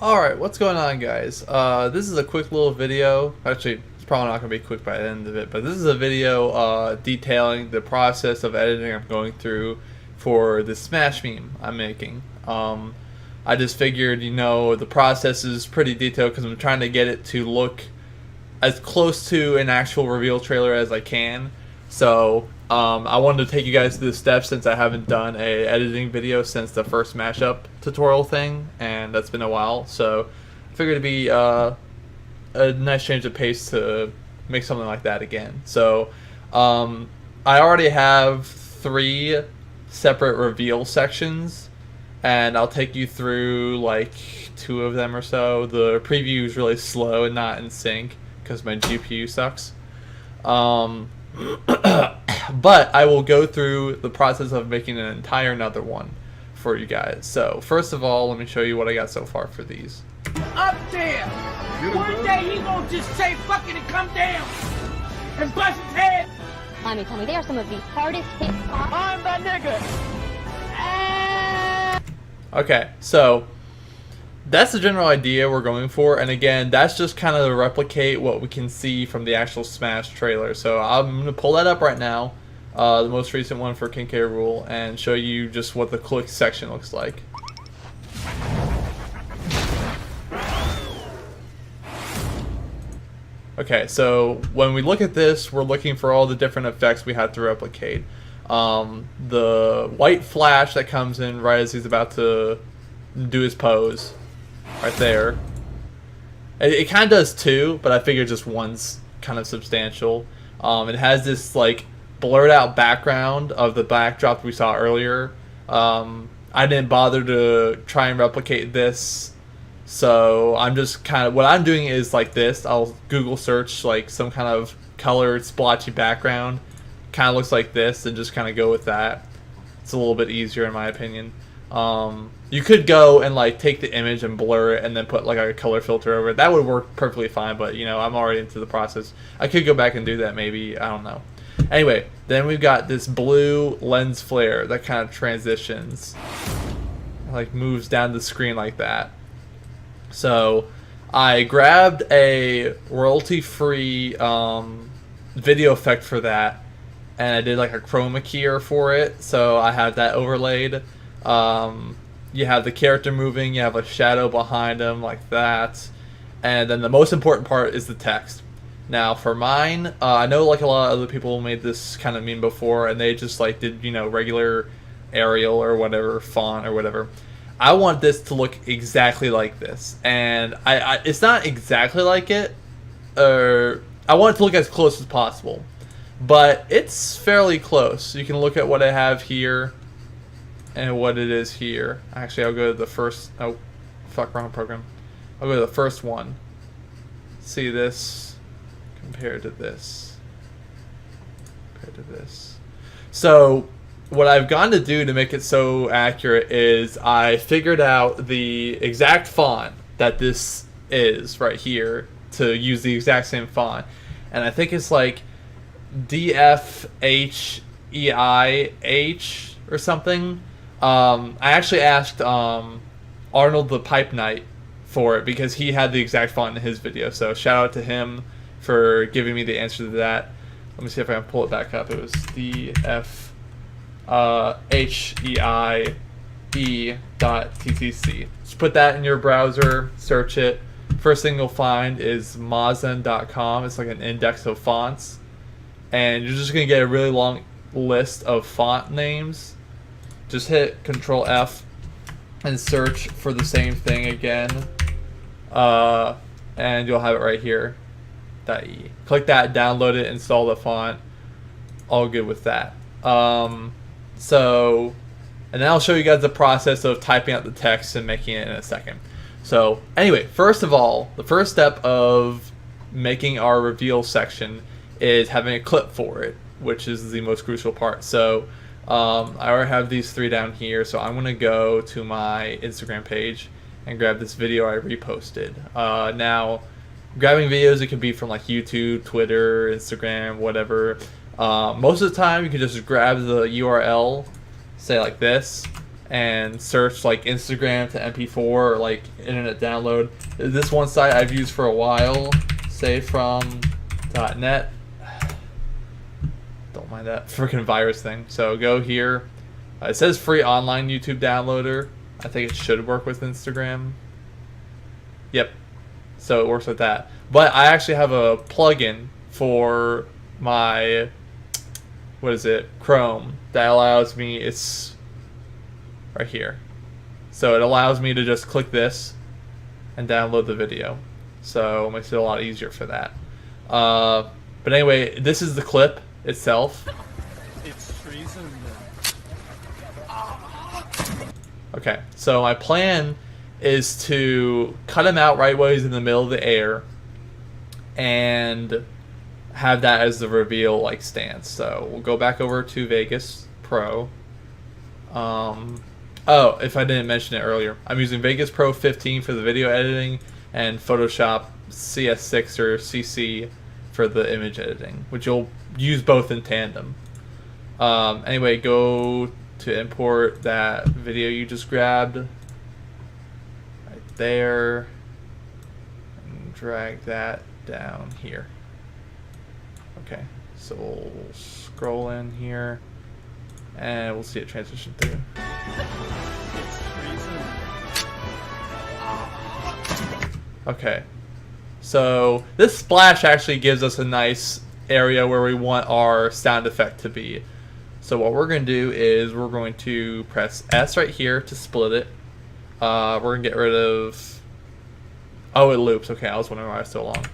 Alright, what's going on, guys? This is a quick little video. Actually, it's probably not going to be quick by the end of it, but this is a video detailing the process of editing I'm going through for the Smash meme I'm making. I just figured, the process is pretty detailed because I'm trying to get it to look as close to an actual reveal trailer as I can. So, I wanted to take you guys through the steps since I haven't done a editing video since the first mashup tutorial thing, and that's been a while. So, I figured it'd be a nice change of pace to make something like that again. So, I already have 3 separate reveal sections, and I'll take you through like 2 of them or so. The preview is really slow and not in sync because my GPU sucks. But I will go through the process of making an entire another one for you guys. So first of all, let me show you what I got so far for these. Up there! One day he gonna just say fuck it and come down and bust his head. I mean, tell me, they are some of the hardest hit spots. I'm the nigga. Okay, so that's the general idea we're going for, and again, that's just kind of to replicate what we can see from the actual Smash trailer. So I'm going to pull that up right now, the most recent one for King K. Rool, and show you just what the click section looks like. Okay, so when we look at this, we're looking for all the different effects we had to replicate. The white flash that comes in right as he's about to do his pose. Right there. It kind of does 2, but I figured just one's kind of substantial. It has this like blurred out background of the backdrop we saw earlier. I didn't bother to try and replicate this, so I'm just kind of, what I'm doing is like this. I'll Google search like some kind of colored splotchy background, kind of looks like this, and just kind of go with that. It's a little bit easier in my opinion. You could go and like take the image and blur it and then put like a color filter over it. That would work perfectly fine, but I'm already into the process. I could go back and do that maybe, I don't know. Anyway, then we've got this blue lens flare that kind of transitions, like moves down the screen like that. So I grabbed a royalty-free video effect for that, and I did like a chroma keyer for it, so I have that overlaid. You have the character moving, you have a shadow behind him like that, and then the most important part is the text. Now for mine, I know like a lot of other people made this kind of meme before, and they just like did regular Arial or whatever font or whatever. I want this to look exactly like this, and it's not exactly like it, or I want it to look as close as possible, but it's fairly close. You can look at what I have here and what it is here. Actually, I'll go to the first. Oh, fuck, wrong program. I'll go to the first one. See this compared to this. Compared to this. So, what I've gone to do to make it so accurate is I figured out the exact font that this is right here to use the exact same font. And I think it's like DFHEIH or something. I actually asked Arnold the Pipe Knight for it because he had the exact font in his video. So shout out to him for giving me the answer to that. Let me see if I can pull it back up. It was DFHEIE.ttc. Just put that in your browser, search it. First thing you'll find is Mozen.com. It's like an index of fonts. And you're just going to get a really long list of font names. Just hit Control F and search for the same thing again, and you'll have it right here. .e. Click that, download it, install the font. All good with that. And then I'll show you guys the process of typing out the text and making it in a second. So anyway, first of all, the first step of making our reveal section is having a clip for it, which is the most crucial part. So I already have these 3 down here, so I'm going to go to my Instagram page and grab this video I reposted. Now, grabbing videos, it can be from like YouTube, Twitter, Instagram, whatever. Most of the time, you can just grab the URL, say like this, and search like Instagram to MP4 or like internet download. This one site I've used for a while, savefrom.net. Don't mind that freaking virus thing. So go here. It says free online YouTube downloader. I think it should work with Instagram. Yep. So it works with that. But I actually have a plugin for my, what is it, Chrome, that allows me, it's right here. So it allows me to just click this and download the video. So it makes it a lot easier for that. But anyway, this is the clip itself. It's treason. Okay, so my plan is to cut him out right when he's in the middle of the air and have that as the reveal like stance. So we'll go back over to Vegas Pro. Oh, if I didn't mention it earlier, I'm using Vegas Pro 15 for the video editing and Photoshop CS6 or CC for the image editing, which you'll use both in tandem. Anyway, go to import that video you just grabbed right there and drag that down here. Okay, so we'll scroll in here and we'll see it transition through. Okay, so this splash actually gives us a nice area where we want our sound effect to be. So what we're going to do is we're going to press S right here to split it. We're going to get rid of... Oh, it loops. Okay, I was wondering why it's so long.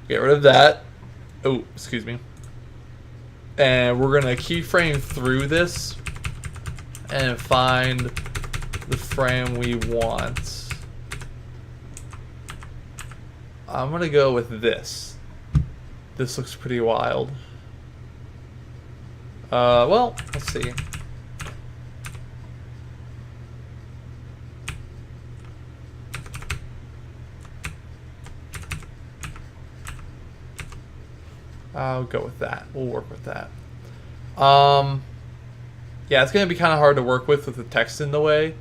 Get rid of that. Oh, excuse me. And we're going to keyframe through this and find the frame we want. I'm going to go with this. This looks pretty wild. Well, let's see. I'll go with that. We'll work with that. Yeah, it's going to be kind of hard to work with the text in the way,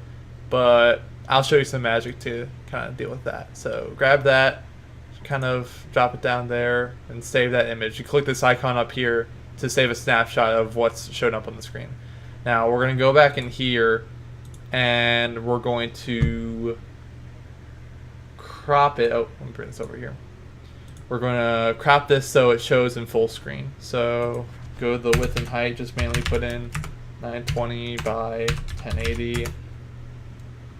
but I'll show you some magic to kind of deal with that. So grab that, kind of drop it down there, and save that image. You click this icon up here to save a snapshot of what's showing up on the screen. Now we're going to go back in here and we're going to crop it. Oh, let me bring this over here. We're going to crop this so it shows in full screen. So go to the width and height, just mainly put in 920 by 1080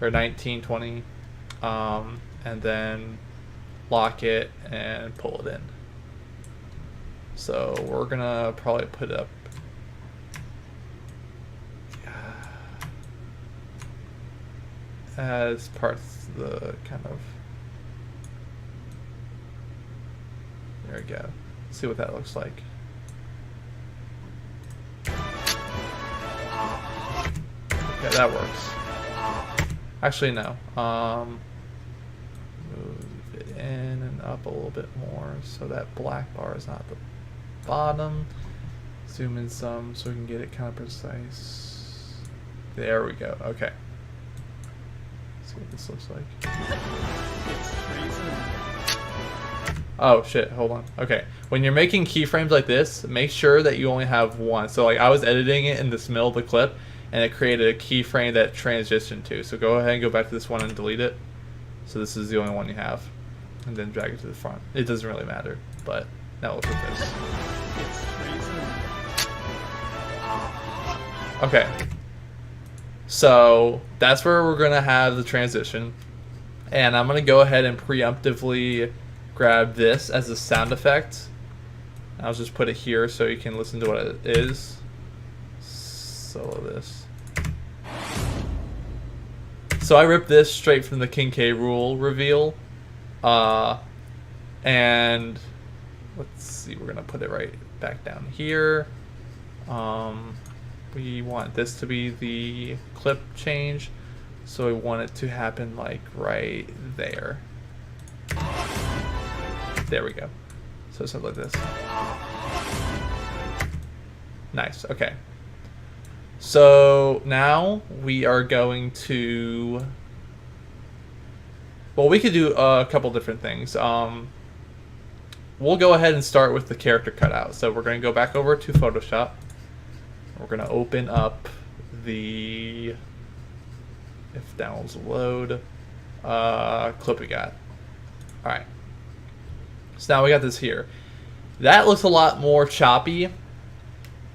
or 1920, and then lock it and pull it in. So we're gonna probably put up as parts of the kind of, there we go. See what that looks like. Okay, that works. Actually, no. Move it in and up a little bit more so that black bar is not the bottom. Zoom in some so we can get it kind of precise. There we go. Okay. Let's see what this looks like. Oh shit, hold on. Okay. When you're making keyframes like this, make sure that you only have one. So like I was editing it in this middle of the clip and it created a keyframe that transitioned to. So go ahead and go back to this one and delete it. So this is the only one you have. And then drag it to the front. It doesn't really matter, but now look at this. Okay. So that's where we're gonna have the transition. And I'm gonna go ahead and preemptively grab this as a sound effect. I'll just put it here so you can listen to what it is. Solo this. So I ripped this straight from the King K. Rool reveal. And let's see, we're gonna put it right back down here. We want this to be the clip change, so we want it to happen like right there. There we go. So something like this. Nice. Okay. So now we are going to. Well, we could do a couple different things. We'll go ahead and start with the character cutout. So we're going to go back over to Photoshop. We're going to open up the, if downloads load, clip we got. Alright. So now we got this here. That looks a lot more choppy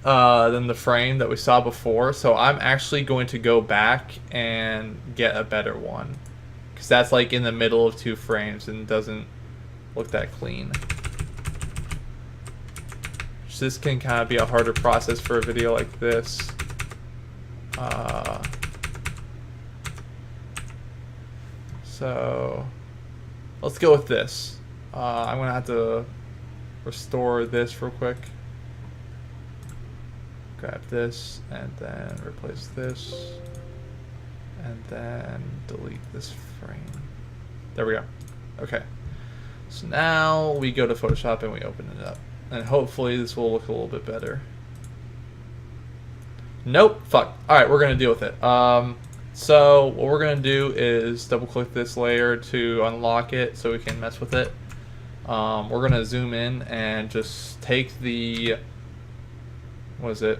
than the frame that we saw before. So I'm actually going to go back and get a better one. Because that's like in the middle of 2 frames and doesn't look that clean. So this can kind of be a harder process for a video like this. So let's go with this. I'm going to have to restore this real quick. Grab this and then replace this. And then delete this frame. There we go. Okay. So now we go to Photoshop and we open it up. And hopefully this will look a little bit better. Nope. Fuck. Alright, we're going to deal with it. So what we're going to do is double click this layer to unlock it so we can mess with it. We're going to zoom in and just take the, what is it,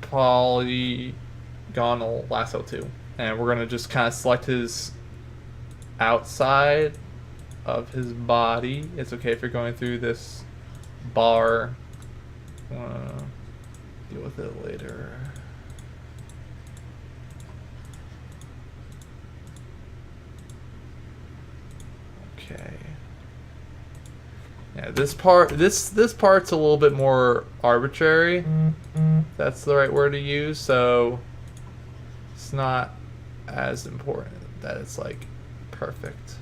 polygonal lasso 2. And we're going to just kind of select his outside of his body. It's okay if you're going through this bar. Deal with it later. Okay. Yeah, this part's a little bit more arbitrary. That's the right word to use. So it's not as important that it's like perfect.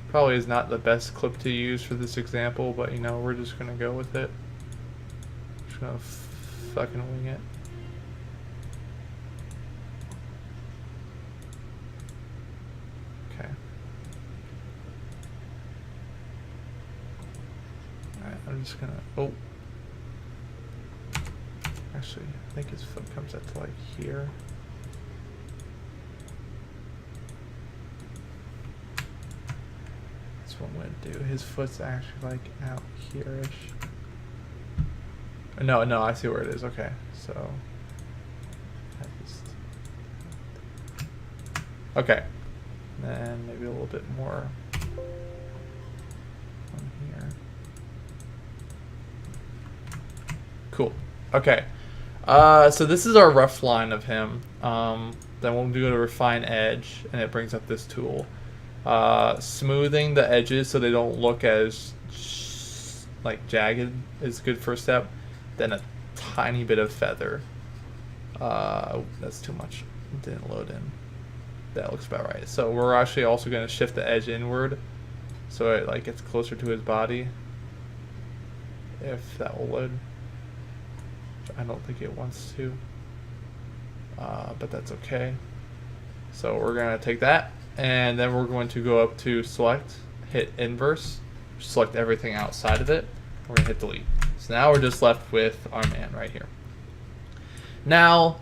Probably is not the best clip to use for this example, but you know, we're just gonna go with it. Just gonna fucking wing it. Okay. Alright, I'm just gonna, oh. Actually, I think his foot comes up to like here. That's what I'm gonna do. His foot's actually like out here-ish. No, I see where it is. Okay, so okay, then maybe a little bit more on here. Cool. Okay. So this is our rough line of him. Then we'll do a refine edge, and it brings up this tool. Smoothing the edges so they don't look as like jagged is a good first step. Then a tiny bit of feather. Oh, that's too much. It didn't load in. That looks about right. So we're actually also going to shift the edge inward, so it like gets closer to his body. If that will load. I don't think it wants to, but that's okay. So we're going to take that, and then we're going to go up to select, hit inverse, select everything outside of it. We're going to hit delete. So now we're just left with our man right here. Now,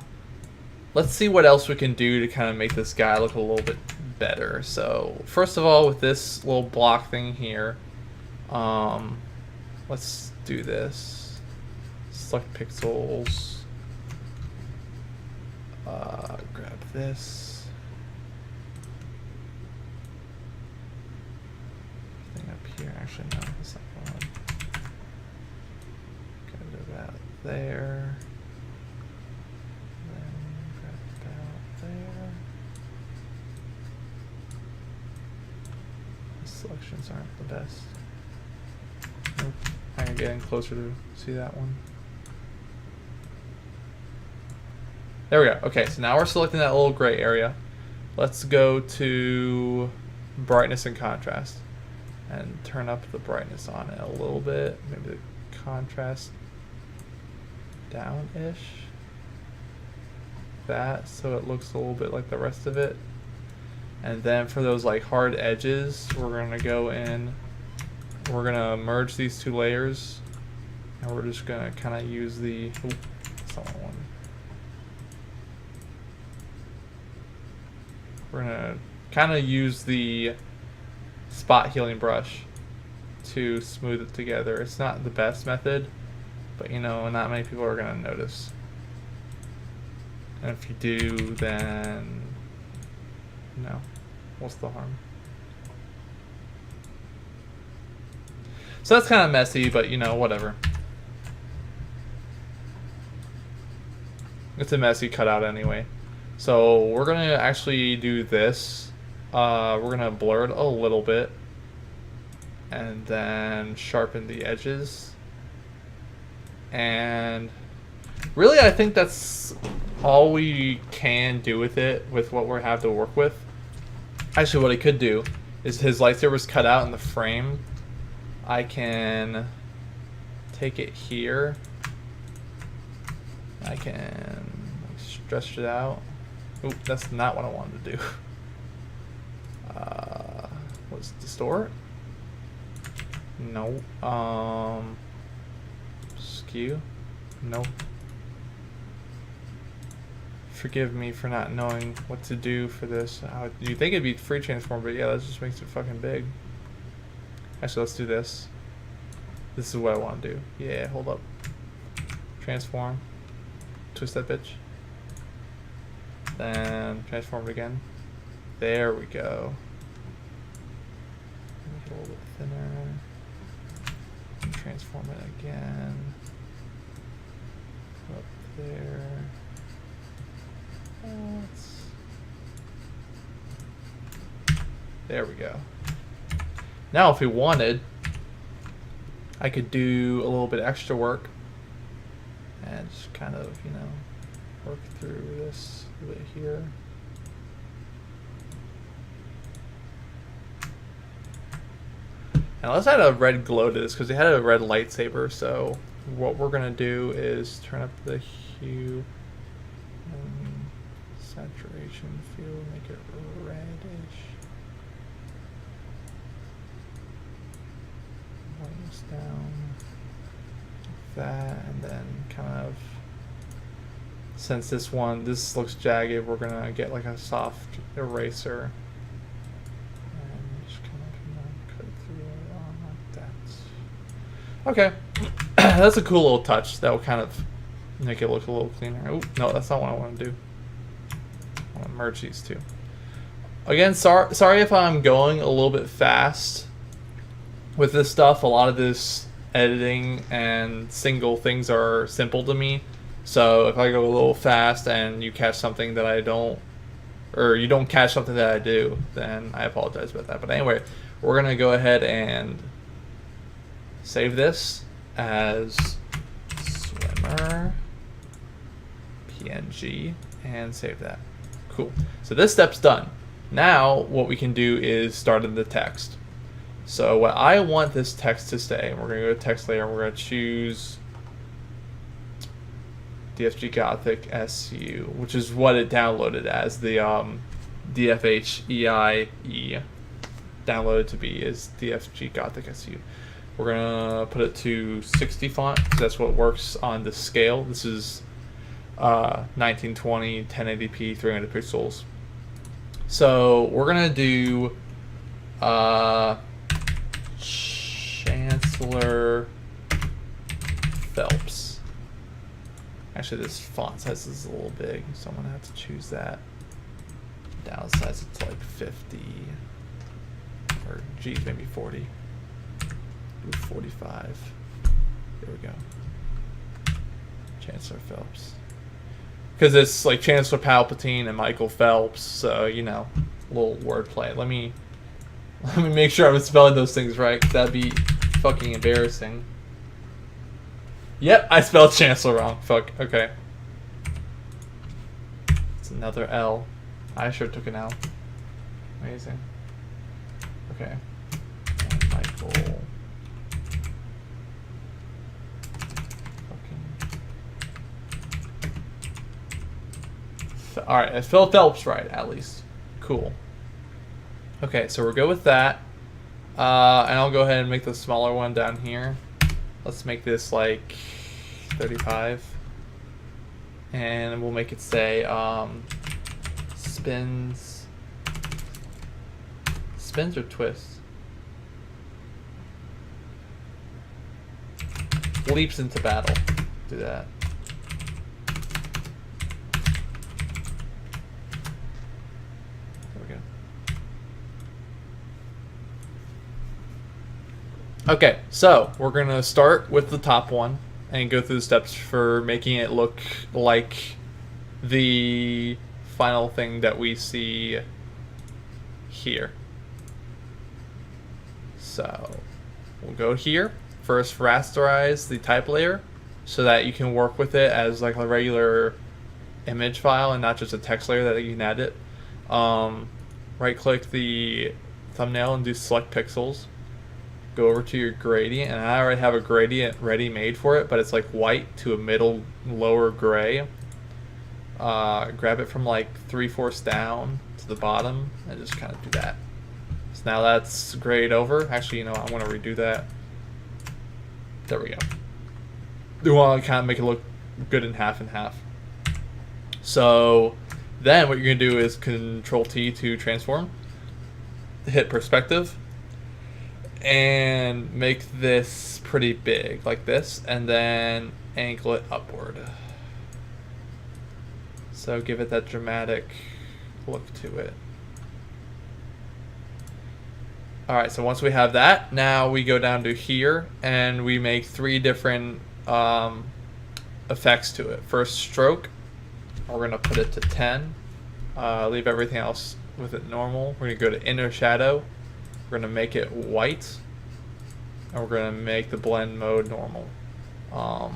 let's see what else we can do to kind of make this guy look a little bit better. So first of all, with this little block thing here, let's do this. Select pixels, grab this thing up here. Actually, no, that's not the one. Grab it about there, then grab it about there. The selections aren't the best. Nope. I'm getting closer to see that one. There we go. Okay, so now we're selecting that little gray area. Let's go to brightness and contrast and turn up the brightness on it a little bit. Maybe the contrast down-ish. That, so it looks a little bit like the rest of it. And then for those like hard edges, we're gonna go in we're gonna merge these two layers, and we're just gonna kind of use the. Ooh, that's not what I wanted. We're gonna kind of use the spot healing brush to smooth it together. It's not the best method, but you know, not many people are gonna notice. And if you do, then no. What's the harm? So that's kind of messy, but you know, whatever. It's a messy cutout anyway. So we're gonna actually do this. We're gonna blur it a little bit, and then sharpen the edges. And really, I think that's all we can do with it, with what we have to work with. Actually, what I could do is his lightsaber's cut out in the frame. I can take it here. I can stretch it out. Oop, that's not what I wanted to do. What's distort? No. Skew? No. Forgive me for not knowing what to do for this. You think it'd be free transform, but yeah, that just makes it fucking big. Actually, let's do this. This is what I want to do. Yeah, hold up. Transform. Twist that bitch. Then transform it again. There we go. Make it a little bit thinner. And transform it again. Up there. There we go. Now if we wanted, I could do a little bit extra work and just kind of, you know, work through this a bit here. Now let's add a red glow to this because he had a red lightsaber, so what we're gonna do is turn up the hue and saturation field, make it reddish. Lighten this down like that, and then kind of, since this looks jagged, we're gonna get like a soft eraser and just kind of, you know, cut through it on like that. Okay. That's a cool little touch that will kind of make it look a little cleaner. Oh, no, that's not what I want to do. I want to merge these two. Again, sorry if I'm going a little bit fast with this stuff. A lot of this editing and single things are simple to me. So if I go a little fast and you catch something that I don't, or you don't catch something that I do, then I apologize about that. But anyway, we're going to go ahead and save this as swimmer PNG and save that. Cool. So this step's done. Now what we can do is start in the text. So what I want this text to say, we're going to go to text layer and we're going to choose DFG Gothic SU, which is what it downloaded as, the DFHEIE downloaded to be is DFG Gothic SU. We're gonna put it to 60 font because that's what works on the scale. This is 1920, 1080p, 300 pixels. So we're gonna do Chancellor Phelps. Actually, this font size is a little big, so I'm gonna have to choose that. Downsize it to like 50, or geez, maybe 40. 45. There we go. Chancellor Phelps. Because it's like Chancellor Palpatine and Michael Phelps, so you know, a little wordplay. Let me make sure I'm spelling those things right, because that'd be fucking embarrassing. Yep, I spelled Chancellor wrong. Fuck. Okay. It's another L. I sure took an L. Amazing. Okay. And Michael. Alright, I spelled Phelps right, at least. Cool. Okay, so we're good with that. And I'll go ahead and make the smaller one down here. Let's make this like 35. And we'll make it say spins or twists? Leaps into battle. Do that. There we go. Okay, so we're gonna start with the top one and go through the steps for making it look like the final thing that we see here. So we'll go here. First, rasterize the type layer so that you can work with it as like a regular image file and not just a text layer that you can edit. Right click the thumbnail and do select pixels. Go over to your gradient, and I already have a gradient ready made for it, but it's like white to a middle lower gray. Grab it from like 3/4 down to the bottom and just kind of do that. So now that's grayed over. Actually, you know, I want to redo that. There we go. We want to kind of make it look good in half and half. So then what you're going to do is Control T to transform. Hit perspective. And make this pretty big, like this. And then angle it upward. So give it that dramatic look to it. Alright, so once we have that, now we go down to here and we make 3 different effects to it. First, stroke. We're going to put it to 10. Leave everything else with it normal. We're going to go to inner shadow. We're going to make it white. And we're going to make the blend mode normal. I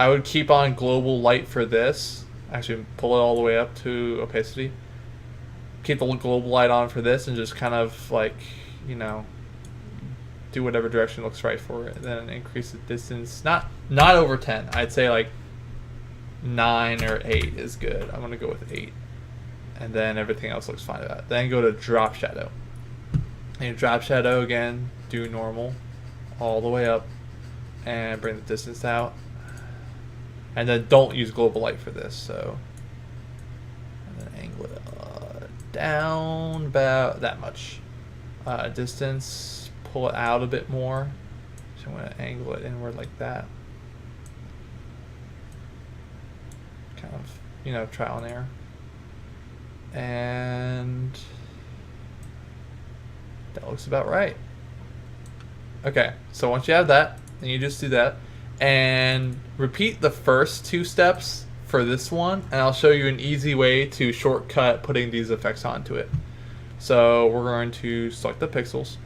would keep on global light for this. Actually, pull it all the way up to opacity. Keep the global light on for this and just kind of like, you know, do whatever direction looks right for it. Then increase the distance, not over 10. I'd say like 9 or 8 is good. I'm gonna go with 8, and then everything else looks fine with that. Then go to drop shadow, and drop shadow again. Do normal all the way up, and bring the distance out. And then don't use global light for this. So, and then angle it down about that much. Distance, pull it out a bit more. So I'm going to angle it inward like that. Kind of, you know, trial and error. And that looks about right. Okay, so once you have that, then you just do that. And repeat the first 2 steps for this one, and I'll show you an easy way to shortcut putting these effects onto it. So we're going to select the pixels.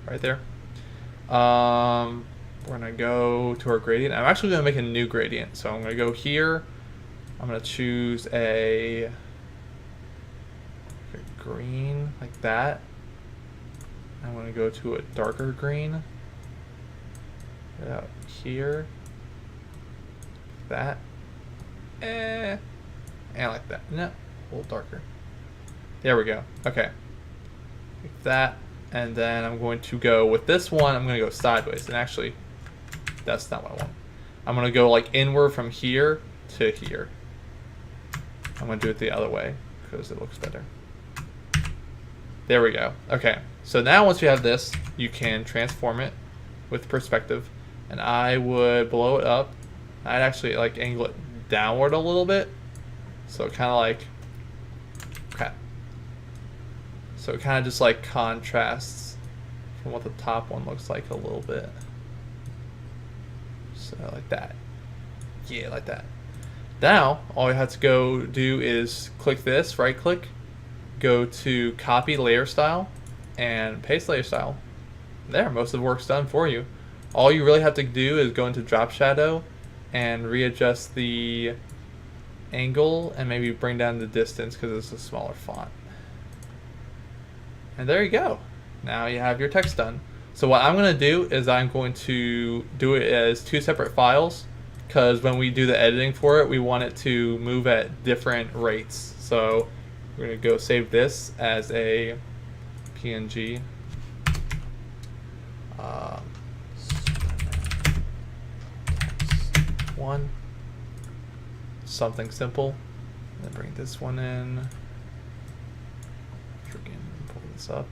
Right there. We're gonna go to our gradient. I'm actually gonna make a new gradient. So I'm gonna go here. I'm gonna choose a green like that. I'm gonna go to a darker green. Out here. That. And like that. No, a little darker. There we go. Okay. Like that. And then I'm going to go with this one. I'm going to go sideways. And actually, that's not what I want. I'm going to go like inward from here to here. I'm going to do it the other way because it looks better. There we go. Okay. So now once you have this, you can transform it with perspective. And I would blow it up. I'd actually like angle it downward a little bit. So it kind of like, okay. So it kind of just like contrasts from what the top one looks like a little bit. So like that. Yeah, like that. Now, all you have to go do is click this, right click, go to copy layer style, and paste layer style. There, most of the work's done for you. All you really have to do is go into drop shadow and readjust the angle and maybe bring down the distance because it's a smaller font. And there you go. Now you have your text done. So what I'm going to do is I'm going to do it as 2 separate files because when we do the editing for it, we want it to move at different rates. So We're going to go save this as a PNG. One. Something simple. And then bring this one in. Freaking pull this up.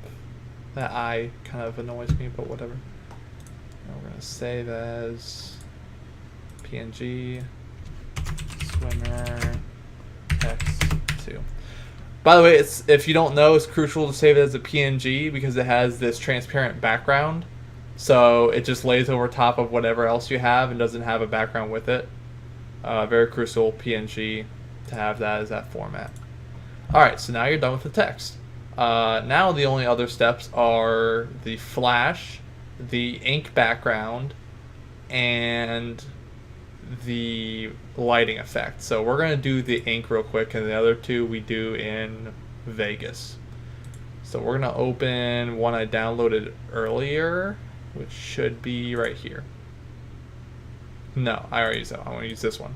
That eye kind of annoys me, but whatever. And we're going to save as PNG swimmer X2. By the way, if you don't know, it's crucial to save it as a PNG because it has this transparent background. So it just lays over top of whatever else you have and doesn't have a background with it. Very crucial PNG to have that as that format. Alright, so now you're done with the text. Now the only other steps are the flash, the ink background, and the lighting effect. So we're going to do the ink real quick, and the other two we do in Vegas. So we're going to open one I downloaded earlier, which should be right here. No, I already used that. I want to use this one.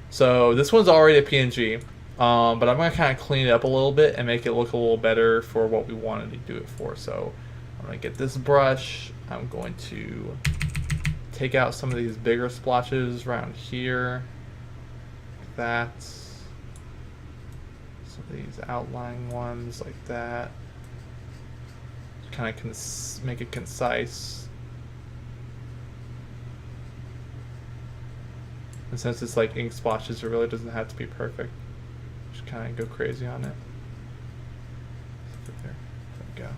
So this one's already a PNG, but I'm going to kind of clean it up a little bit and make it look a little better for what we wanted to do it for. So I'm going to get this brush. I'm going to take out some of these bigger splotches around here. Like that. Some of these outlying ones like that. Kind of make it concise. And since it's like ink splotches, it really doesn't have to be perfect. Just kind of go crazy on it. There we go.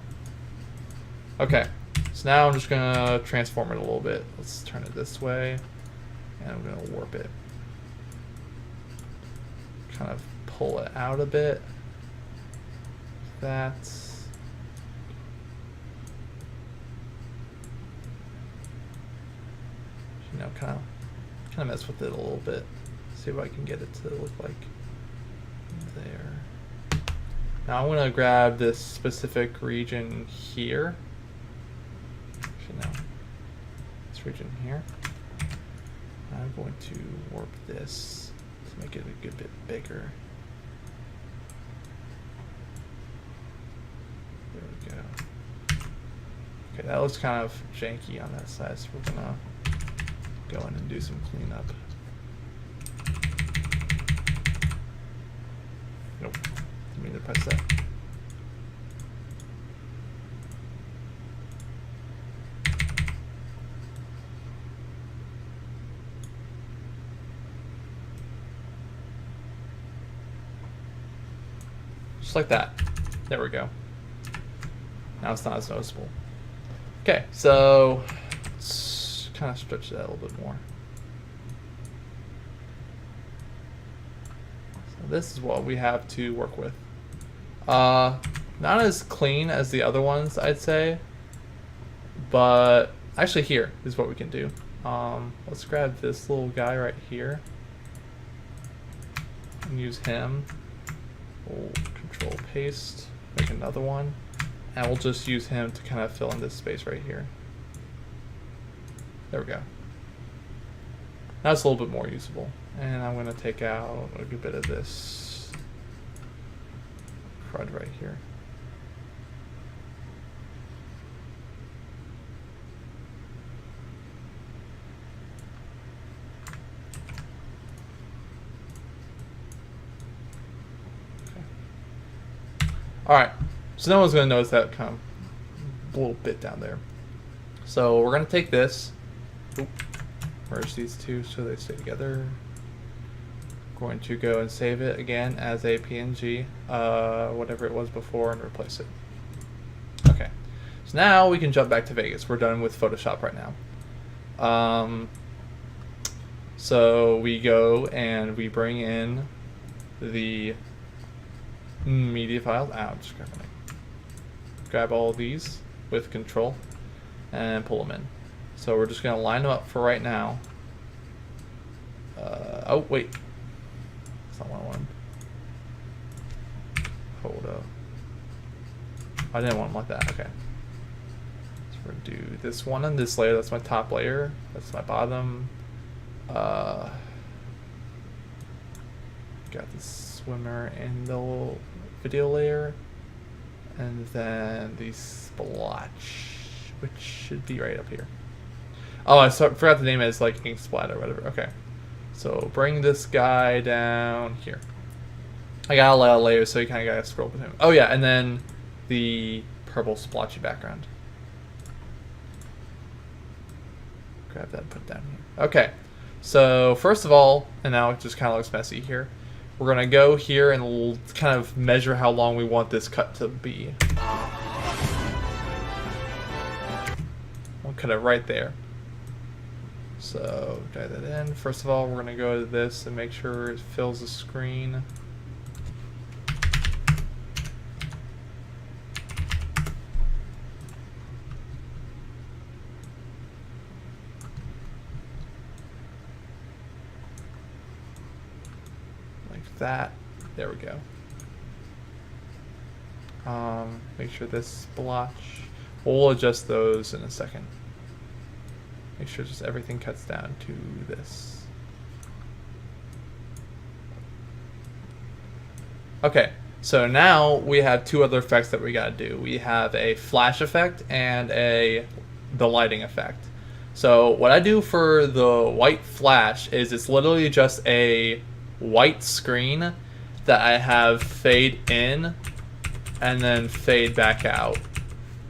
Okay, so now I'm just gonna transform it a little bit. Let's turn it this way, and I'm gonna warp it. Kind of pull it out a bit. That. You know, kind of mess with it a little bit. See if I can get it to look like there. Now I'm gonna grab this specific region here. Actually, no, this region here. I'm going to warp this to make it a good bit bigger. There we go. Okay, that looks kind of janky on that side, so we're gonna go in and do some cleanup. Nope, didn't mean to press that. Just like that. There we go. Now it's not as noticeable. Okay, so kind of stretch that a little bit more. So this is what we have to work with. Not as clean as the other ones, I'd say, but actually here is what we can do. Let's grab this little guy right here and use him. We'll control paste, make another one, and we'll just use him to kind of fill in this space right here. There we go. Now it's a little bit more usable. And I'm going to take out a good bit of this crud right here. Okay. Alright, so no one's going to notice that kind of little bit down there. So we're going to take this. Merge these two so they stay together. Going to go and save it again as a PNG, whatever it was before, and replace it. Okay, so now we can jump back to Vegas. We're done with Photoshop right now. So we go and we bring in the media files. Just grab all of these with Control and pull them in. So we're just going to line them up for right now. Oh, wait. That's not what I wanted. Hold up. I didn't want them like that. Okay. So we're going to do this one on this layer. That's my top layer. That's my bottom. Got the swimmer in the video layer, and then the splotch, which should be right up here. Oh, I forgot to name it as like ink splat or whatever. Okay, so bring this guy down here. I got a lot of layers, so you kind of gotta scroll with him. Oh yeah, and then the purple splotchy background. Grab that and put it down here. Okay, so first of all, and now it just kind of looks messy here, we're going to go here and we'll kind of measure how long we want this cut to be. We'll cut it right there. So drag that in. First of all, we're going to go to this and make sure it fills the screen. That. There we go. Make sure this splotch. We'll adjust those in a second. Make sure just everything cuts down to this. Okay, so now we have two other effects that we gotta do. We have a flash effect and the lighting effect. So what I do for the white flash is it's literally just a white screen that I have fade in and then fade back out,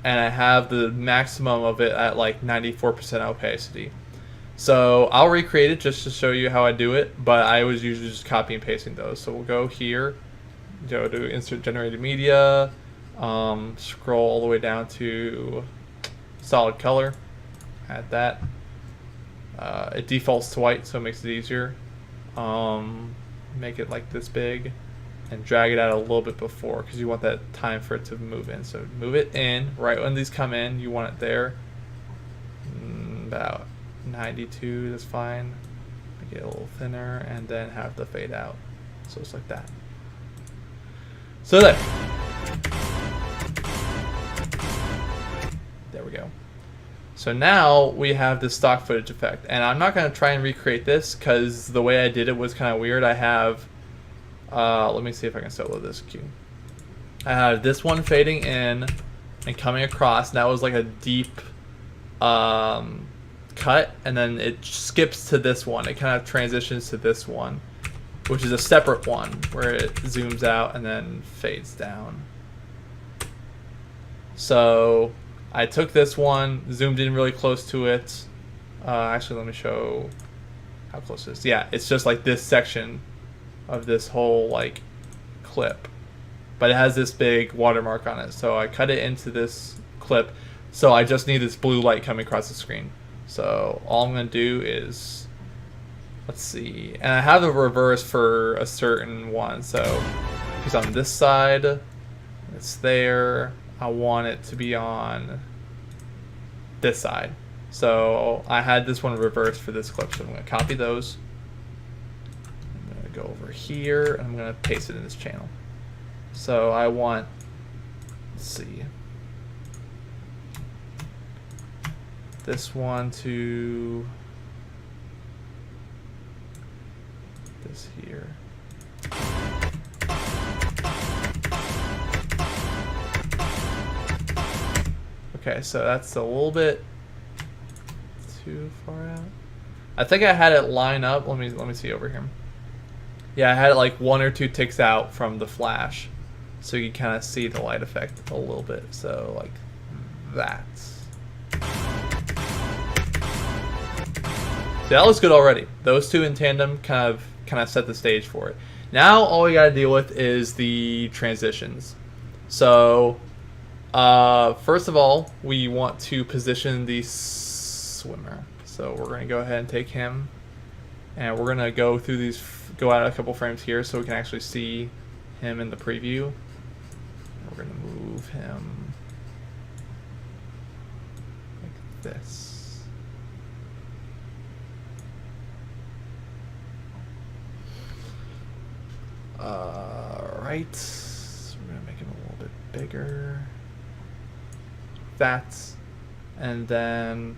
and I have the maximum of it at like 94% opacity. So I'll recreate it just to show you how I do it, but I was usually just copy and pasting those. So we'll go here, go to insert generated media, scroll all the way down to solid color, add that. It defaults to white, so it makes it easier. Make it like this big and drag it out a little bit before, because you want that time for it to move in. So move it in right when these come in, you want it there about 92. That's fine. Make it a little thinner and then have the fade out, so it's like that. So there we go. So now we have the stock footage effect, and I'm not going to try and recreate this because the way I did it was kind of weird. I have, let me see if I can solo this cue. I have this one fading in and coming across, and that was like a deep cut, and then it skips to this one. It kind of transitions to this one, which is a separate one where it zooms out and then fades down. So I took this one, zoomed in really close to it. Actually, let me show how close it is. Yeah, it's just like this section of this whole like clip, but it has this big watermark on it. So I cut it into this clip. So I just need this blue light coming across the screen. So all I'm gonna do is, let's see, and I have a reverse for a certain one. So because on this side, it's there. I want it to be on this side. So I had this one reversed for this clip. So I'm going to copy those. I'm going to go over here and I'm going to paste it in this channel. So I want, let's see, this one to this here. Okay, so that's a little bit too far out. I think I had it line up. Let me see over here. Yeah, I had it like 1 or 2 ticks out from the flash, so you can kind of see the light effect a little bit. So like that. So that looks good already. Those two in tandem kind of set the stage for it. Now all we gotta deal with is the transitions. So first of all, we want to position the swimmer. So we're going to go ahead and take him, and we're going to go through these, go out a couple frames here so we can actually see him in the preview. We're going to move him like this. Right. So we're going to make him a little bit bigger. That, and then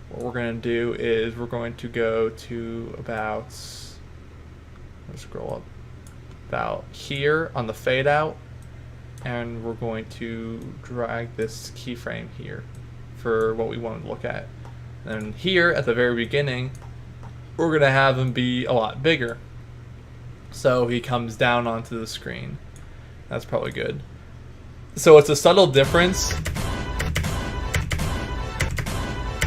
what we're going to do is we're going to go to about, let's scroll up, about here on the fade out, and we're going to drag this keyframe here for what we want to look at. And here at the very beginning, we're going to have him be a lot bigger, so he comes down onto the screen. That's probably good. So it's a subtle difference.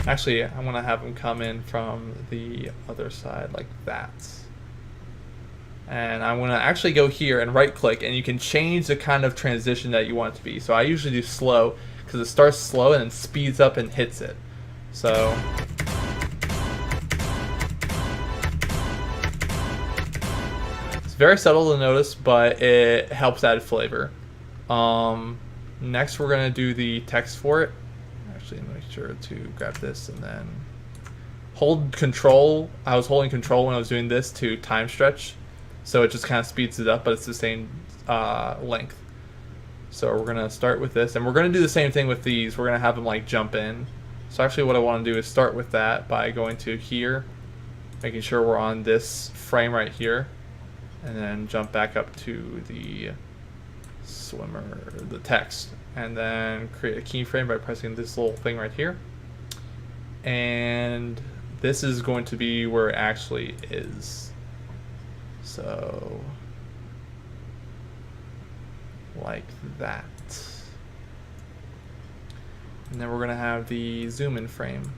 Actually, I want to have him come in from the other side like that. And I'm going to actually go here and right click, and you can change the kind of transition that you want it to be. So I usually do slow because it starts slow and then speeds up and hits it. So it's very subtle to notice, but it helps add flavor. Next we're going to do the text for it. Actually, make sure to grab this and then hold control. I was holding control when I was doing this to time stretch, so it just kind of speeds it up, but it's the same length. So we're going to start with this, and we're going to do the same thing with these. We're going to have them like jump in. So actually what I want to do is start with that by going to here, making sure we're on this frame right here, and then jump back up to the swimmer, the text, and then create a keyframe by pressing this little thing right here. And this is going to be where it actually is. So like that. And then we're going to have the zoom in frame.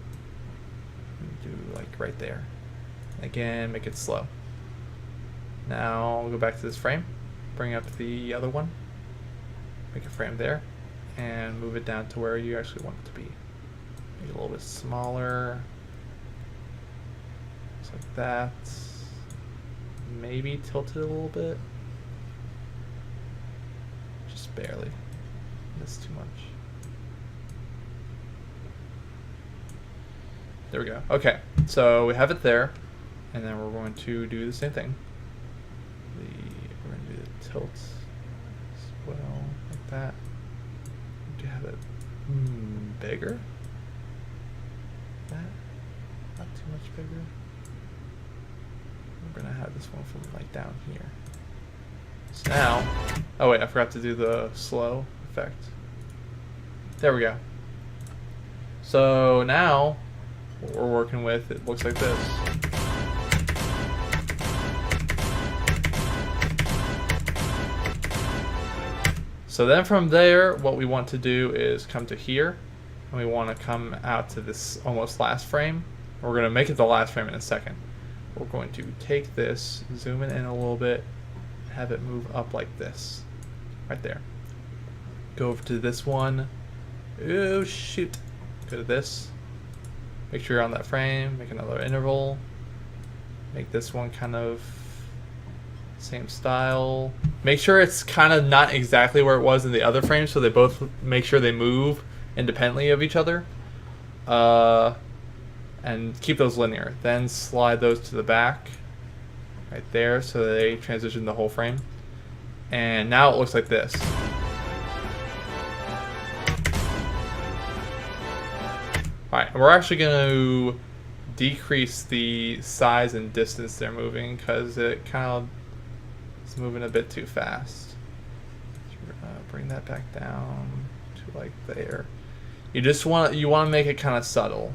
Do like right there. Again, make it slow. Now I'll go back to this frame, bring up the other one, make a frame there, and move it down to where you actually want it to be. Make it a little bit smaller. Just like that. Maybe tilt it a little bit. Just barely. That's too much. There we go. Okay, so we have it there, and then we're going to do the same thing. We're going to do the tilt as well, like that. Do you have it bigger? That? Not too much bigger. We're going to have this one from like down here. So now, oh wait, I forgot to do the slow effect. There we go. So now, what we're working with, it looks like this. So then from there, what we want to do is come to here, and we want to come out to this almost last frame. We're going to make it the last frame in a second. We're going to take this, zoom it in a little bit, have it move up like this, right there. Go over to this one. Oh shoot. Go to this. Make sure you're on that frame, make another interval. Make this one kind of same style. Make sure it's kind of not exactly where it was in the other frame, so they both make sure they move independently of each other. And keep those linear. Then slide those to the back, right there, so they transition the whole frame. And now it looks like this. Alright, we're actually going to decrease the size and distance they're moving because it kind of is moving a bit too fast. So we're going to bring that back down to like there. You want to make it kind of subtle.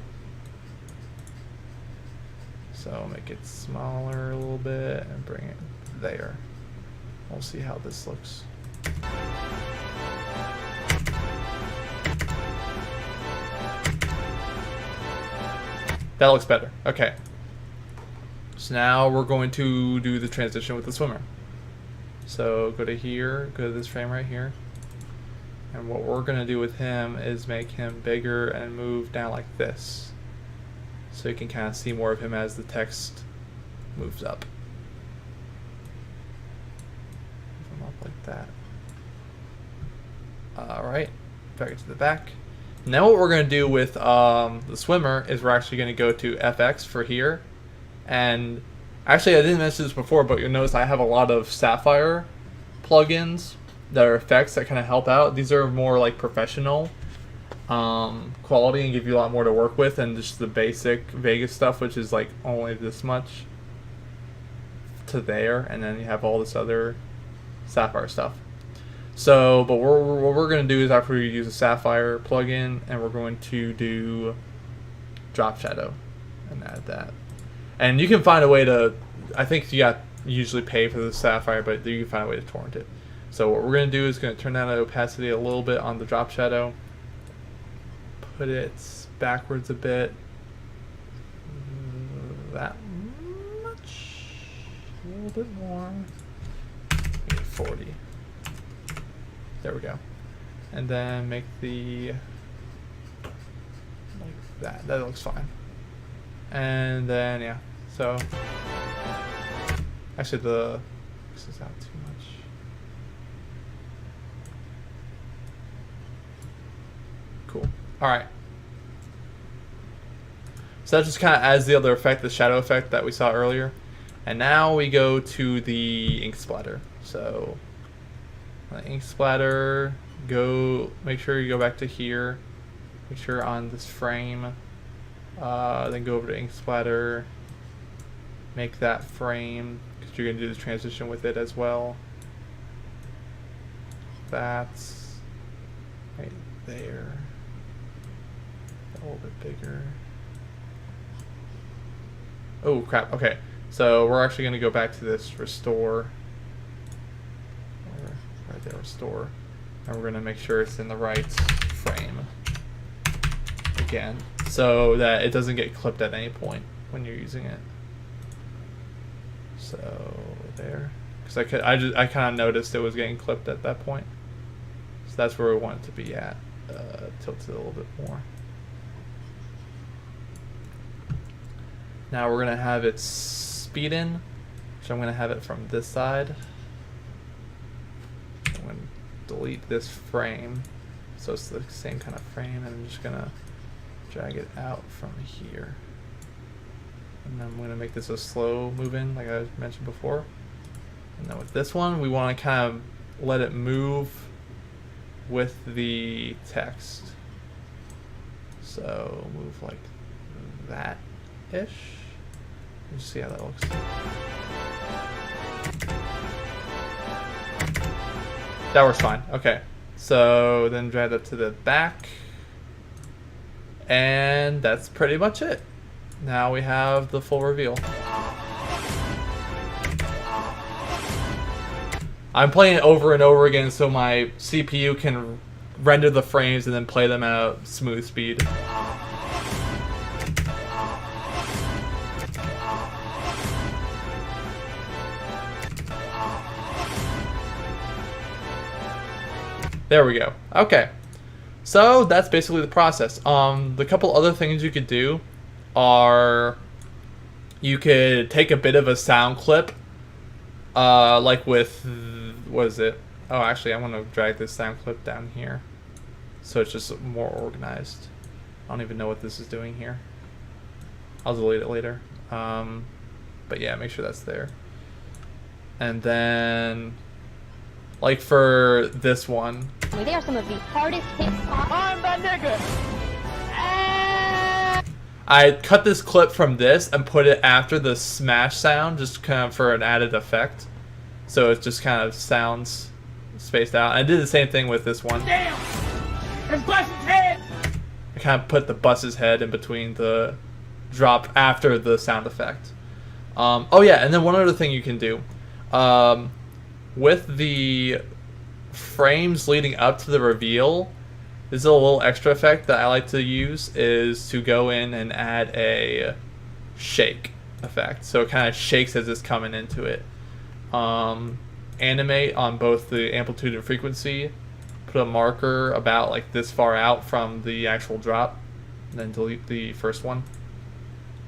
So make it smaller a little bit and bring it there. We'll see how this looks. That looks better. Okay. So now we're going to do the transition with the swimmer. So go to here, go to this frame right here. And what we're going to do with him is make him bigger and move down like this. So you can kind of see more of him as the text moves up. Move him up like that. Alright, drag it to the back. Now what we're going to do with the swimmer is we're actually going to go to FX for here. And actually I didn't mention this before, but you'll notice I have a lot of Sapphire plugins that are effects that kind of help out. These are more like professional quality and give you a lot more to work with than just the basic Vegas stuff, which is like only this much to there, and then you have all this other sapphire stuff. So, but what we're going to do is after we use a sapphire plugin, and we're going to do drop shadow and add that. And you can find a way to, I think you usually pay for the sapphire, but you can find a way to torrent it. So what we're going to do is going to turn down the opacity a little bit on the drop shadow, put it backwards a bit, that much, a little bit more, maybe 40. There we go. And then make the, like that. That looks fine. And then, yeah. So, actually this is out too much. Cool. Alright. So that just kind of adds the other effect, the shadow effect that we saw earlier. And now we go to the ink splatter. So, ink splatter, make sure you go back to here, make sure on this frame, then go over to ink splatter, make that frame, because you're going to do the transition with it as well. That's right there, a little bit bigger. Oh crap, okay, so we're actually going to go back to this restore. Right there, restore, and we're going to make sure it's in the right frame again, so that it doesn't get clipped at any point when you're using it. So there, because I kind of noticed it was getting clipped at that point, so that's where we want it to be at. Tilt it a little bit more. Now we're going to have it speed in, so I'm going to have it from this side. I'm going to delete this frame, so it's the same kind of frame, and I'm just going to drag it out from here. And then I'm going to make this a slow move in, like I mentioned before. And then with this one, we want to kind of let it move with the text. So move like that-ish. Let's see how that looks. That works fine. Okay. So then drag that to the back. And that's pretty much it. Now we have the full reveal. I'm playing it over and over again so my CPU can render the frames and then play them at a smooth speed. There we go. Okay. So that's basically the process. The couple other things you could do are you could take a bit of a sound clip, like with, what is it? Oh, actually, I'm going to drag this sound clip down here so it's just more organized. I don't even know what this is doing here. I'll delete it later. But yeah, make sure that's there. And then, like for this one, They are some of the hardest hit songs. I'm that nigga. I cut this clip from this and put it after the smash sound, just kind of for an added effect. So it just kind of sounds spaced out. I did the same thing with this one. Damn. And bust his head. I kind of put the bus's head in between the drop after the sound effect. Oh yeah, and then one other thing you can do. With the frames leading up to the reveal, this is a little extra effect that I like to use, is to go in and add a shake effect. So it kind of shakes as it's coming into it. Animate on both the amplitude and frequency. Put a marker about like this far out from the actual drop. And then delete the first one.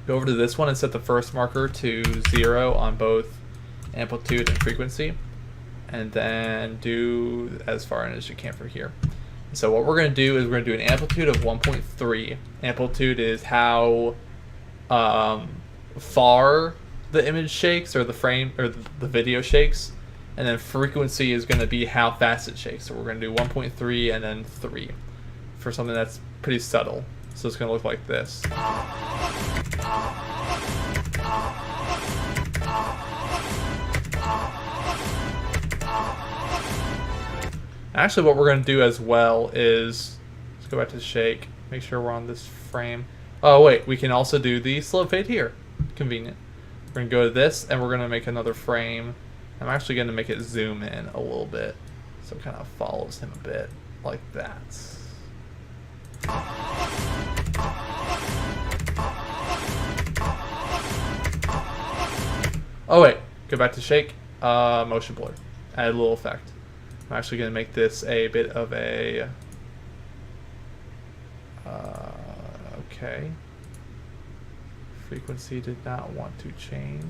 Go over to this one and set the first marker to 0 on both amplitude and frequency. And then do as far in as you can from here. So what we're going to do is we're going to do an amplitude of 1.3. Amplitude is how far the image shakes, or the frame, or the video shakes. And then frequency is going to be how fast it shakes. So we're going to do 1.3 and then 3 for something that's pretty subtle. So it's going to look like this. Actually, what we're going to do as well is, let's go back to shake, make sure we're on this frame. Oh wait, we can also do the slow fade here. Convenient. We're going to go to this, and we're going to make another frame. I'm actually going to make it zoom in a little bit, so it kind of follows him a bit, like that. Oh wait, go back to shake, motion blur, add a little effect. I'm actually going to make this a bit of a, okay. Frequency did not want to change.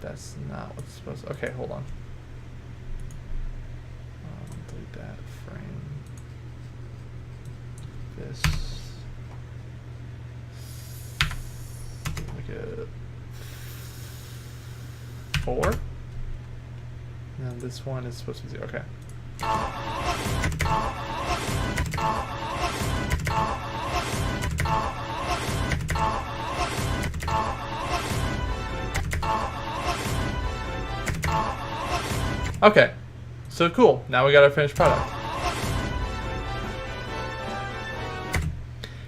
That's not what's supposed to, okay, hold on. Delete that frame. This. Make it 4. And this one is supposed to be 0. Okay. Okay, so cool. Now we got our finished product.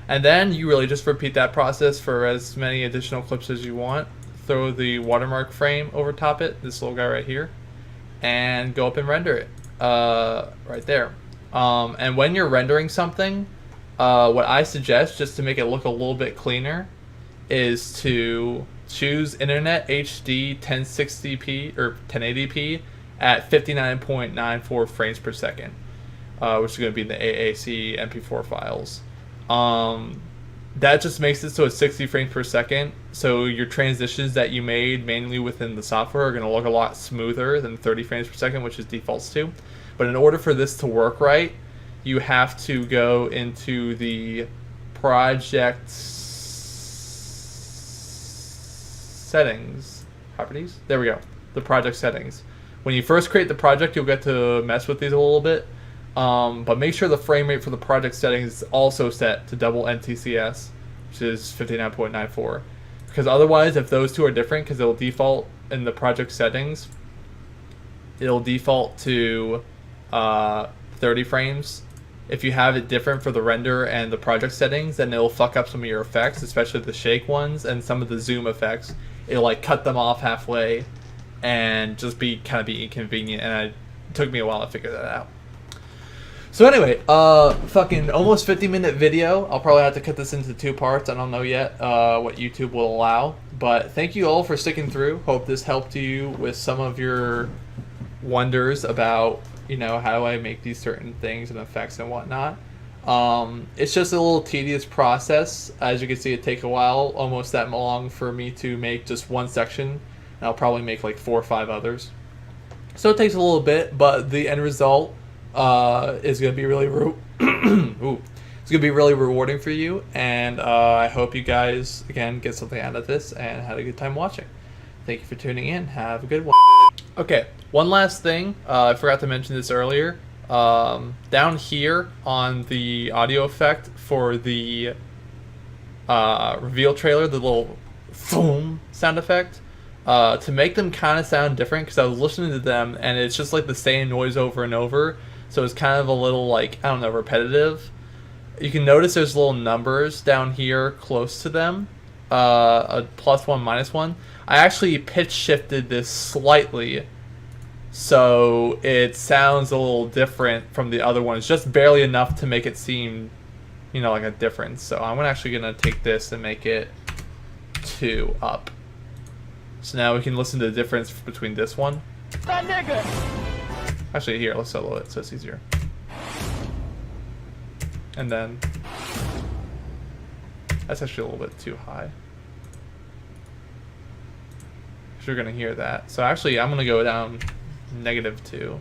And then you really just repeat that process for as many additional clips as you want. Throw the watermark frame over top it, this little guy right here, and go up and render it right there. And when you're rendering something, what I suggest, just to make it look a little bit cleaner, is to choose Internet HD 1060p or 1080p at 59.94 frames per second, which is going to be the AAC MP4 files. That just makes it so it's 60 frames per second, so your transitions that you made manually within the software are going to look a lot smoother than 30 frames per second, which is defaults to. But in order for this to work right, you have to go into the project settings, properties, there we go, the project settings. When you first create the project, you'll get to mess with these a little bit. But make sure the frame rate for the project settings is also set to double NTCS, which is 59.94. Because otherwise, if those two are different, because it'll default in the project settings, it'll default to 30 frames. If you have it different for the render and the project settings, then it'll fuck up some of your effects, especially the shake ones and some of the zoom effects. It'll like cut them off halfway and just be kind of inconvenient. And it took me a while to figure that out. So anyway, fucking almost 50-minute video. I'll probably have to cut this into 2 parts. I don't know yet what YouTube will allow. But thank you all for sticking through. Hope this helped you with some of your wonders about, you know, how do I make these certain things and effects and whatnot. It's just a little tedious process. As you can see, it takes a while, almost that long for me to make just one section. And I'll probably make like 4 or 5 others. So it takes a little bit, but the end result is going to be really it's going to be really rewarding for you, and I hope you guys again get something out of this and had a good time watching. Thank you for tuning in. Have a good one. Okay, one last thing, I forgot to mention this earlier. Down here on the audio effect for the reveal trailer, the little boom sound effect, to make them kind of sound different, because I was listening to them and it's just like the same noise over and over. So it's kind of a little, like, I don't know, repetitive. You can notice there's little numbers down here close to them. A +1, -1. I actually pitch shifted this slightly, so it sounds a little different from the other ones. Just barely enough to make it seem, you know, like a difference. So I'm actually going to take this and make it 2 up. So now we can listen to the difference between this one. That nigga. Actually, here, let's solo it so it's easier. And then, that's actually a little bit too high. You're gonna hear that. So actually, I'm gonna go down -2,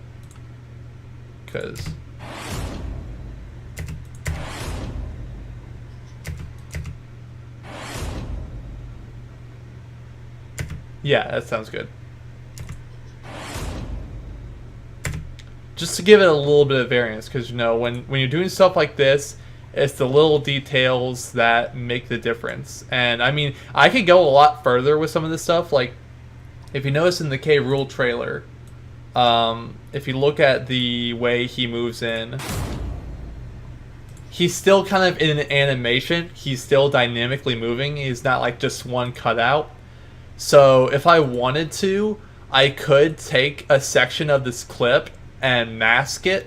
because yeah, that sounds good. Just to give it a little bit of variance, because, you know, when you're doing stuff like this, it's the little details that make the difference. And I mean, I could go a lot further with some of this stuff. Like, if you notice in the K. Rool trailer, if you look at the way he moves in, he's still kind of in an animation. He's still dynamically moving. He's not like just one cutout. So if I wanted to, I could take a section of this clip and mask it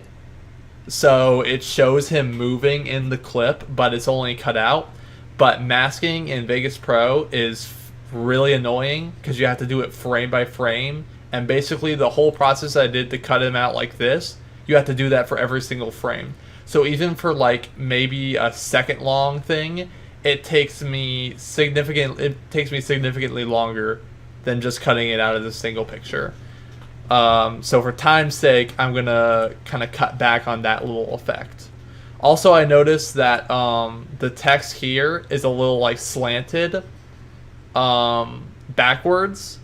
so it shows him moving in the clip, but it's only cut out. But masking in Vegas Pro is really annoying because you have to do it frame by frame, and basically the whole process I did to cut him out like this, you have to do that for every single frame. So even for like maybe a second long thing, it takes me significantly longer than just cutting it out of the single picture. So for time's sake, I'm gonna kind of cut back on that little effect. Also, I noticed that the text here is a little like slanted backwards,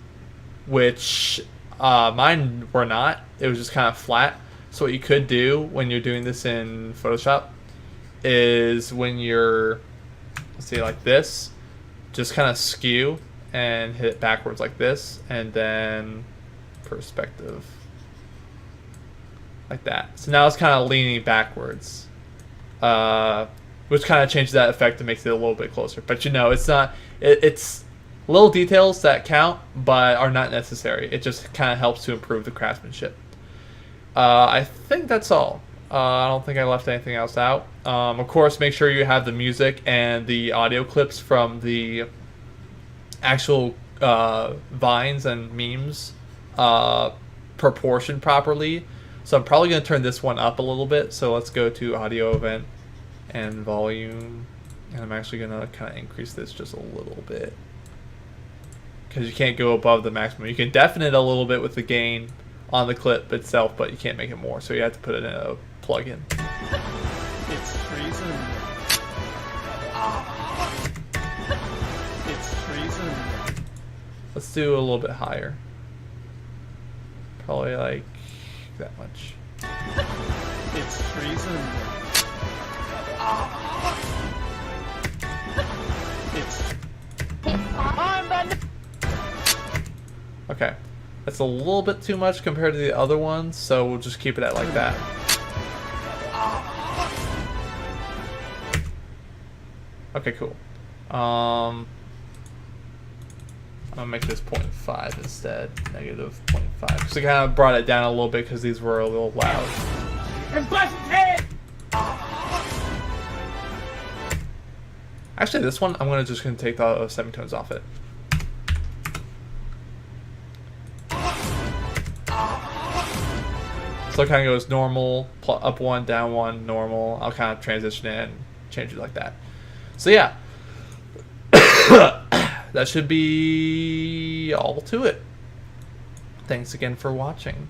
which mine were not. It was just kind of flat. So what you could do when you're doing this in Photoshop is when you're, let's see, like this, just kind of skew and hit it backwards like this, and then perspective like that. So now it's kind of leaning backwards, which kind of changes that effect and makes it a little bit closer. But you know, it's not. It's little details that count, but are not necessary. It just kind of helps to improve the craftsmanship. I think that's all. I don't think I left anything else out. Of course, make sure you have the music and the audio clips from the actual vines and memes proportioned properly. So I'm probably going to turn this one up a little bit. So let's go to audio event and volume. And I'm actually going to kind of increase this just a little bit, because you can't go above the maximum. You can deafen it a little bit with the gain on the clip itself, but you can't make it more, so you have to put it in a plug-in. It's freezing. It's freezing. Let's do a little bit higher. Probably like that much. It's freezing. It's Okay. That's a little bit too much compared to the other ones, so we'll just keep it at like that. Okay, cool. I'm gonna make this 0.5 instead, negative 0.5, because I kind of brought it down a little bit because these were a little loud. And bust his head! Actually, this one, I'm just gonna take the semitones off it. So it kind of goes normal, up one, down one, normal. I'll kind of transition it and change it like that. So yeah, that should be all to it. Thanks again for watching.